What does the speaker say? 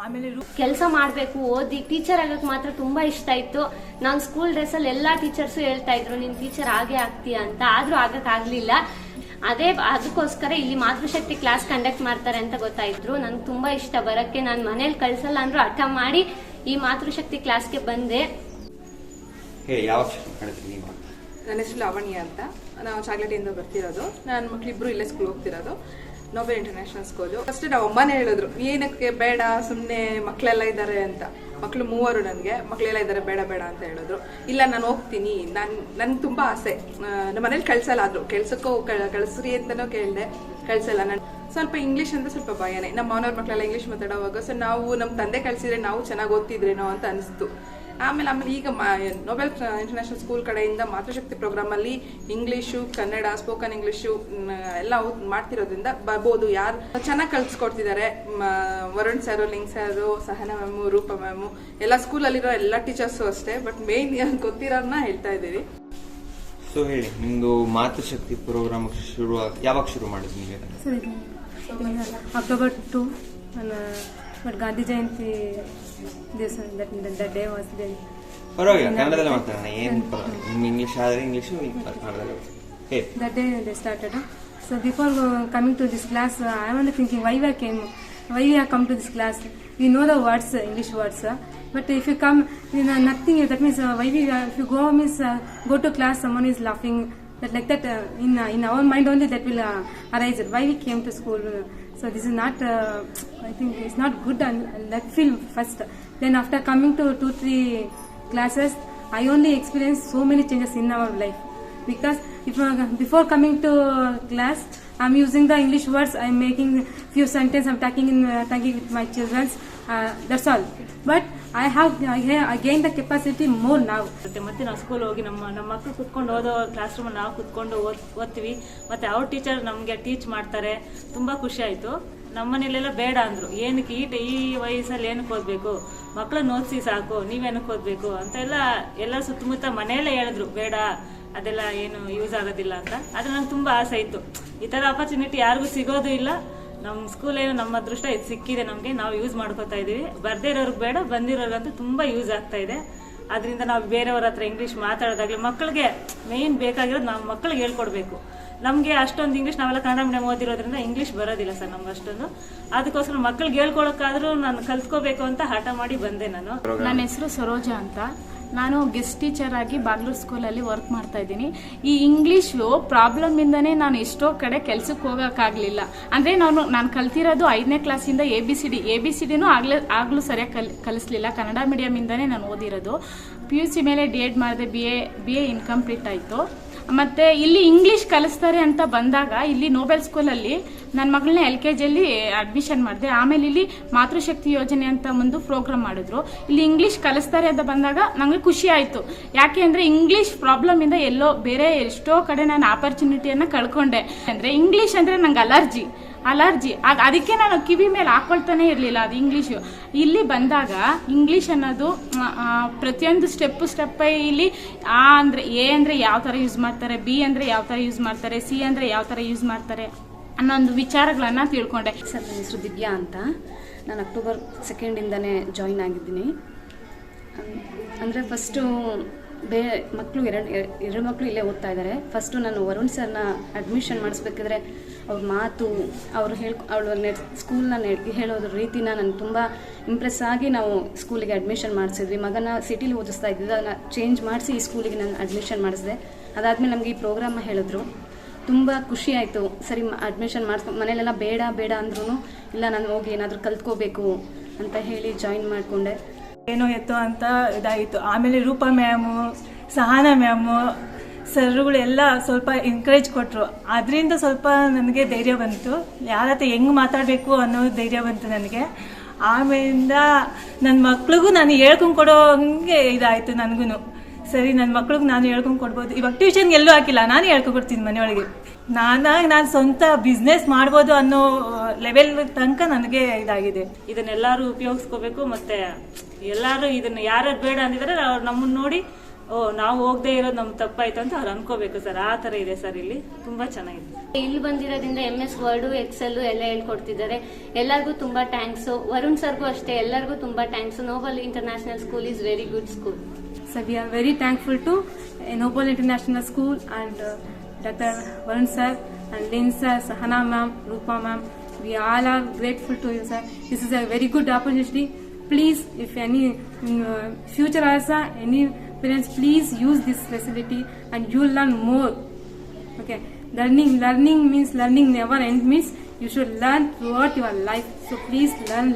ಆಮೇಲೆ ಕೆಲಸ ಮಾಡಬೇಕು, ಓದಿ ಟೀಚರ್ ಆಗಕ್ಕೆ ಮಾತ್ರ ತುಂಬಾ ಇಷ್ಟ ಇತ್ತು. ನಾನು ಸ್ಕೂಲ್ ಡ್ರೆಸ್ ಅಲ್ಲಿ ಎಲ್ಲಾ ಟೀಚರ್ಸು ಹೇಳ್ತಾ ಇದ್ರು ನೀನ್ ಟೀಚರ್ ಆಗೇ ಆಗ್ತೀಯ ಅಂತ. ಆದ್ರೂ ಆಗಕ್ಕಾಗ್ಲಿಲ್ಲ. ಅದಕ್ಕೋಸ್ಕರ ಇಲ್ಲಿ ಮಾತೃಶಕ್ತಿ ಕ್ಲಾಸ್ ಕಂಡಕ್ಟ್ ಮಾಡ್ತಾರೆ ಅಂತ ಗೊತ್ತಾಯಿದ್ರು. ನನ್ಗೆ ತುಂಬಾ ಇಷ್ಟ ಬರಕ್ಕೆ. ನಾನು ಮನೇಲಿ ಕಳ್ಸಲ್ಲ ಅಂದ್ರೂ ಹಠ ಮಾಡಿ ಈ ಮಾತೃಶಕ್ತಿ ಕ್ಲಾಸ್ಗೆ ಬಂದೆ. ನನ್ನ ಹೆಸರು ಲಾವಣ್ಯ ಅಂತ. ನಾವು ಚಾಗ್ಲಟಿಯಿಂದ ಬರ್ತಿರೋದು. ನನ್ನ ಮಕ್ಳಿಬ್ರು ಇಲ್ಲೇ ಸ್ಕೂಲ್ ಹೋಗ್ತಿರೋದು, ನೋಬೆಲ್ ಇಂಟರ್ನ್ಯಾಷನಲ್ ಸ್ಕೂಲು. ಫಸ್ಟ್ ನಾವು ಅಮ್ಮನೇ ಹೇಳಿದ್ರು ಏನಕ್ಕೆ ಬೇಡ, ಸುಮ್ಮನೆ ಮಕ್ಕಳೆಲ್ಲ ಇದ್ದಾರೆ ಅಂತ. ಮಕ್ಕಳು 3 ನನಗೆ, ಮಕ್ಕಳೆಲ್ಲ ಇದ್ದಾರೆ ಬೇಡ ಬೇಡ ಅಂತ ಹೇಳಿದ್ರು. ಇಲ್ಲ ನಾನು ಹೋಗ್ತೀನಿ, ನನ್ಗೆ ತುಂಬ ಆಸೆ. ನಮ್ಮ ಮನೇಲಿ ಕಳ್ಸಲ್ಲ, ಆದ್ರು ಕೆಲ್ಸಕ್ಕೂ ಕಳಿಸ್ರಿ ಅಂತಲೂ ಕೇಳಿದೆ, ಕಳ್ಸಲ್ಲ. ನಾನು ಸ್ವಲ್ಪ ಇಂಗ್ಲೀಷ್ ಅಂತ ಸ್ವಲ್ಪ ಭಯನೇ. ನಮ್ಮ ಮಾವನವ್ರ ಮಕ್ಕಳೆಲ್ಲ ಇಂಗ್ಲೀಷ್ ಮಾತಾಡೋವಾಗ ಸೊ ನಾವು ನಮ್ಮ ತಂದೆ ಕಳಿಸಿದ್ರೆ ನಾವು ಚೆನ್ನಾಗಿ ಓದ್ತಿದ್ರೇನೋ ಅಂತ ಅನಿಸ್ತು. ಆಮೇಲೆ ಈಗ ನೋಬೆಲ್ ಇಂಟರ್ನ್ಯಾಷನಲ್ ಸ್ಕೂಲ್ ಕಡೆಯಿಂದ ಮಾತೃಶಕ್ತಿ ಪ್ರೋಗ್ರಾಮ್ ಅಲ್ಲಿ ಇಂಗ್ಲೀಷು, ಕನ್ನಡ, ಸ್ಪೋಕನ್ ಇಂಗ್ಲೀಷು ಎಲ್ಲ ಮಾಡ್ತಿರೋದ್ರಿಂದ ಬರ್ಬೋದು. ಯಾರು ಚೆನ್ನಾಗಿ ಕಲ್ಸ್ಕೊಡ್ತಿದ್ದಾರೆ, ವರುಣ್ ಸರ್, ಲಿಂಗ್ sir, Sahana ma'am, Roopa ma'am, ಎಲ್ಲ ಸ್ಕೂಲಲ್ಲಿರೋ ಎಲ್ಲ ಟೀಚರ್ಸು ಅಷ್ಟೇ. ಬಟ್ ಮೇನ್ ಗೊತ್ತಿರೋದನ್ನ ಹೇಳ್ತಾ ಇದ್ದೀವಿ. ಸೊ ಹೇಳಿ, ನಿಮ್ದು ಮಾತೃಶಕ್ತಿ ಪ್ರೋಗ್ರಾಮ್ ಯಾವಾಗ ಶುರು ಮಾಡಿದ್ವಿ? ಅಕ್ಟೋಬರ್ 2 ಬಟ್ ಗಾಂಧಿ ಜಯಂತಿ ದಿವಸ ಡೇ ವಾಸ್ ದೇ. ಪರವಾಗಿಲ್ಲ, ಕನ್ನಡದಲ್ಲೇ ಮಾತಾಡೋಣ, ಏನು ಪರವಾಗಿಲ್ಲ. ನಿಮ್ಮ ಇಂಗ್ಲೀಷ್ ಆದರೆ ಇಂಗ್ಲೀಷು, ಕನ್ನಡದಲ್ಲೇ. That day they started. So before coming to this class, I was thinking why we have come to this class. We know the words, English words, but if you come, nothing. That means if you go means go to class, someone is laughing. That like that in our mind only that will arise. Why we came to school? So this is not. I think it's not good. And let feel first. Then after coming to 2-3 classes, I only experienced so many changes in our life. Because before coming to class, I'm using the English words. I'm making few sentences. I'm talking with my children. That's all. But I gained the capacity more now. ಮತ್ತೆ ನಾವು school ಹೋಗಿ ನಮ್ಮ ಮಕ್ಕಳು ಕುತ್ಕೊಂಡು ಓದೋ class room ನಾವು ಕುತ್ಕೊಂಡು ಓದ್ತೀವಿ. ಮತ್ತೆ ಅವ್ರ ಟೀಚರ್ ನಮಗೆ ಟೀಚ್ ಮಾಡ್ತಾರೆ. ತುಂಬಾ ಖುಷಿ ಆಯ್ತು. ನಮ್ಮನೇಲೆಲ್ಲ ಬೇಡ ಅಂದ್ರು, ಏನಕ್ಕೆ ಈ ವಯಸ್ಸಲ್ಲಿ ಏನಕ್ಕೆ ಓದ್ಬೇಕು, ಮಕ್ಕಳನ್ನ ಓದಿಸಿ ಸಾಕು, ನೀವೇನಕ್ಕೆ ಓದ್ಬೇಕು ಅಂತ ಎಲ್ಲ ಸುತ್ತಮುತ್ತ ಮನೆಯಲ್ಲೇ ಹೇಳಿದ್ರು. ಬೇಡ, ಅದೆಲ್ಲ ಏನು ಯೂಸ್ ಆಗೋದಿಲ್ಲ ಅಂತ. ಆದ್ರೆ ನಂಗೆ ತುಂಬಾ ಆಸೆ ಇತ್ತು. ಈ ತರ ಅಪರ್ಚುನಿಟಿ ಯಾರಿಗೂ ಸಿಗೋದು ಇಲ್ಲ. ನಮ್ಮ ಸ್ಕೂಲ್ ಏನು ನಮ್ಮ ಅದೃಷ್ಟ ಇದು ಸಿಕ್ಕಿದೆ ನಮಗೆ, ನಾವು ಯೂಸ್ ಮಾಡ್ಕೋತಾ ಇದೀವಿ. ಬರ್ದೇ ಇರೋರ್ಗೆ ಬೇಡ, ಬಂದಿರೋರ್ಗಂತೂ ತುಂಬಾ ಯೂಸ್ ಆಗ್ತಾ ಇದೆ. ಅದರಿಂದ ನಾವು ಬೇರೆಯವ್ರ ಹತ್ರ ಇಂಗ್ಲೀಷ್ ಮಾತಾಡೋದಾಗ್ಲಿ, ಮಕ್ಕಳಿಗೆ ಮೇನ್ ಬೇಕಾಗಿರೋದು ನಾವು ಮಕ್ಕಳಿಗೆ ಹೇಳ್ಕೊಡ್ಬೇಕು. ನಮಗೆ ಅಷ್ಟೊಂದು ಇಂಗ್ಲೀಷ್, ನಾವೆಲ್ಲ ಕನ್ನಡ ಮೀಡಿಯಂ ಓದಿರೋದ್ರಿಂದ ಇಂಗ್ಲೀಷ್ ಬರೋದಿಲ್ಲ ಸರ್ ನಮ್ಗೆ ಅಷ್ಟೊಂದು. ಅದಕ್ಕೋಸ್ಕರ ಮಕ್ಕಳಿಗೆ ಹೇಳ್ಕೊಳಕ್ಕಾದ್ರೂ ನಾನು ಕಲ್ತ್ಕೋಬೇಕು ಅಂತ ಹಠ ಮಾಡಿ ಬಂದೆ ನಾನು. ನನ್ನ ಹೆಸರು ಸರೋಜಾ ಅಂತ. ನಾನು ಗೆಸ್ಟ್ ಟೀಚರ್ ಆಗಿ ಬಾಗ್ಲೂರು ಸ್ಕೂಲಲ್ಲಿ ವರ್ಕ್ ಮಾಡ್ತಾ ಇದ್ದೀನಿ. ಈ ಇಂಗ್ಲೀಷು ಪ್ರಾಬ್ಲಮ್ ಇಂದನೇ ನಾನು ಎಷ್ಟೋ ಕಡೆ ಕೆಲ್ಸಕ್ಕೆ ಹೋಗೋಕ್ಕಾಗಲಿಲ್ಲ. ಅಂದರೆ ನಾನು ಕಲ್ತಿರೋದು 5ನೇ ಕ್ಲಾಸಿಂದ ABCDನೂ ಆಗಲೂ ಸರಿಯಾಗಿ ಕಲಿಸ್ಲಿಲ್ಲ. ಕನ್ನಡ ಮೀಡಿಯಮಿಂದನೇ ನಾನು ಓದಿರೋದು. PUC ಮೇಲೆ D.Ed ಮಾಡಿದೆ, BA ಇನ್ಕಂಪ್ಲೀಟ್ ಆಯಿತು. ಮತ್ತು ಇಲ್ಲಿ ಇಂಗ್ಲೀಷ್ ಕಲಿಸ್ತಾರೆ ಅಂತ ಬಂದಾಗ ಇಲ್ಲಿ ನೋಬೆಲ್ ಸ್ಕೂಲಲ್ಲಿ ನನ್ನ ಮಗಳನ್ನ LKGಯಲ್ಲಿ ಅಡ್ಮಿಷನ್ ಮಾಡಿದೆ. ಆಮೇಲೆ ಇಲ್ಲಿ ಮಾತೃಶಕ್ತಿ ಯೋಜನೆ ಅಂತ ಒಂದು ಪ್ರೋಗ್ರಾಮ್ ಮಾಡಿದ್ರು. ಇಲ್ಲಿ ಇಂಗ್ಲೀಷ್ ಕಲಿಸ್ತಾರೆ ಅಂತ ಬಂದಾಗ ನನಗೆ ಖುಷಿ ಆಯಿತು. ಯಾಕೆ ಅಂದರೆ ಇಂಗ್ಲೀಷ್ ಪ್ರಾಬ್ಲಮ್ ಇಂದ ಎಲ್ಲೋ ಬೇರೆ ಎಷ್ಟೋ ಕಡೆ ನಾನು ಆಪರ್ಚುನಿಟಿಯನ್ನು ಕಳ್ಕೊಂಡೆ. ಅಂದರೆ ಇಂಗ್ಲೀಷ್ ಅಂದರೆ ನಂಗೆ ಅಲರ್ಜಿ ಅದಕ್ಕೆ ನಾನು ಕಿವಿ ಮೇಲೆ ಹಾಕೊಳ್ತಾನೆ ಇರಲಿಲ್ಲ ಅದು ಇಂಗ್ಲೀಷು. ಇಲ್ಲಿ ಬಂದಾಗ ಇಂಗ್ಲೀಷ್ ಅನ್ನೋದು ಪ್ರತಿಯೊಂದು ಸ್ಟೆಪ್ ಇಲ್ಲಿ A ಅಂದರೆ ಯಾವ ಥರ ಯೂಸ್ ಮಾಡ್ತಾರೆ, B ಅಂದರೆ ಯಾವ ಥರ ಯೂಸ್ ಮಾಡ್ತಾರೆ, C ಅಂದರೆ ಯಾವ ಥರ ಯೂಸ್ ಮಾಡ್ತಾರೆ ಅನ್ನೊಂದು ವಿಚಾರಗಳನ್ನು ತಿಳ್ಕೊಂಡೆ. ಸರ್, ನನ್ನ ಹೆಸರು ದಿವ್ಯಾ ಅಂತ. ನಾನು ಅಕ್ಟೋಬರ್ 2 ಜಾಯಿನ್ ಆಗಿದ್ದೀನಿ. ಅಂದರೆ ಫಸ್ಟು ಮಕ್ಕಳು ಎರಡು ಮಕ್ಕಳು ಇಲ್ಲೇ ಓದ್ತಾ ಇದ್ದಾರೆ. ಫಸ್ಟು ನಾನು ವರುಣ್ ಸರ್ನ ಅಡ್ಮಿಷನ್ ಮಾಡಿಸ್ಬೇಕಾದ್ರೆ ಅವ್ರ ಮಾತು, ಅವಳು ಸ್ಕೂಲ್ನ ಹೇಳೋದ್ರ ರೀತಿನ ನನಗೆ ತುಂಬ ಇಂಪ್ರೆಸ್ ಆಗಿ ನಾವು ಸ್ಕೂಲಿಗೆ ಅಡ್ಮಿಷನ್ ಮಾಡಿಸಿದ್ವಿ. ಮಗನ ಸಿಟಿಲಿ ಓದಿಸ್ತಾ ಇದ್ದಿದ್ದು, ಅದನ್ನು ಚೇಂಜ್ ಮಾಡಿಸಿ ಈ ಸ್ಕೂಲಿಗೆ ನಾನು ಅಡ್ಮಿಷನ್ ಮಾಡಿಸಿದೆ. ಅದಾದಮೇಲೆ ನಮಗೆ ಈ ಪ್ರೋಗ್ರಾಮ ಹೇಳಿದ್ರು, ತುಂಬ ಖುಷಿ ಆಯಿತು. ಸರಿ ಅಡ್ಮಿಷನ್ ಮನೇಲೆಲ್ಲ ಬೇಡ ಅಂದ್ರೂ ಇಲ್ಲ, ನಾನು ಹೋಗಿ ಏನಾದರೂ ಕಲ್ತ್ಕೋಬೇಕು ಅಂತ ಹೇಳಿ ಜಾಯಿನ್ ಮಾಡಿಕೊಂಡೆ. ಏನೋ ಎತ್ತೋ ಅಂತ ಇದಾಯಿತು. ಆಮೇಲೆ ರೂಪಾ ಮ್ಯಾಮು, ಸಹನಾ ಮ್ಯಾಮು, ಸರ್ಗಳು ಎಲ್ಲ ಸ್ವಲ್ಪ ಎನ್ಕರೇಜ್ ಕೊಟ್ಟರು. ಅದರಿಂದ ಸ್ವಲ್ಪ ನನಗೆ ಧೈರ್ಯ ಬಂತು, ಯಾರ ಹತ್ರ ಹೆಂಗೆ ಮಾತಾಡಬೇಕು ಅನ್ನೋ ಧೈರ್ಯ ಬಂತು ನನಗೆ. ಆಮೇಲಿಂದ ನನ್ನ ಮಕ್ಳಿಗೂ ನಾನು ಹೇಳ್ಕೊಂಡು ಕೊಡೋ ಹಂಗೆ ಇದಾಯಿತು ನನಗೂ. ಸರಿ, ನನ್ನ ಮಕ್ಳಿಗೆ ನಾನು ಹೇಳ್ಕೊಂಡು ಕೊಡ್ಬೋದು. ಇವಾಗ ಟ್ಯೂಷನ್ಗೆ ಎಲ್ಲೂ ಹಾಕಿಲ್ಲ, ನಾನು ಹೇಳ್ಕೊಡ್ತೀನಿ ಮನೆಯೊಳಗೆ. ನಾನು ಸ್ವಂತ ಬಿಸ್ನೆಸ್ ಮಾಡ್ಬೋದು ಅನ್ನೋ ಲೆವೆಲ್ ತನಕ ನನಗೆ ಇದಾಗಿದೆ. ಇದನ್ನೆಲ್ಲರೂ ಉಪಯೋಗಿಸ್ಕೋಬೇಕು. ಮತ್ತೆ ಎಲ್ಲರೂ ಇದನ್ನ ಯಾರು ಬೇಡ ಅಂದಿದ್ರೆ ಅವ್ರು ನಮ್ಮನ್ನ ನೋಡಿ ನಾವು ಹೋಗದೆ ಇರೋದು ನಮ್ ತಪ್ಪಾಯ್ತು ಅಂತ ಅವ್ರು ಅನ್ಕೋಬೇಕು ಸರ್. ಆ ತರ ಇದೆ ಸರ್, ಇಲ್ಲಿ ತುಂಬಾ ಚೆನ್ನಾಗಿದೆ. ಇಲ್ಲಿ ಬಂದಿರೋದ್ರಿಂದ MS ವರ್ಡ್, ಎಕ್ಸೆಲ್ ಎಲ್ಲ ಹೇಳ್ಕೊಡ್ತಿದ್ದಾರೆ. ಎಲ್ಲರಿಗೂ ತುಂಬಾ ಥ್ಯಾಂಕ್ಸ್. ವರುಣ್ ಸರ್ಗೂ ಅಷ್ಟೇ, ಎಲ್ಲರಿಗೂ ತುಂಬಾ thanks. Noble International School is very good school. So we are very thankful to Noble International School and Dr. Varun sir and Lynn sir, Sahana ma'am, Rupa ma'am. We all are grateful to you, sir. This is a very good opportunity. Please, if any future also, any parents, please use this facility and you will learn more. Okay, learning means learning never end, means you should learn throughout your life. So please learn.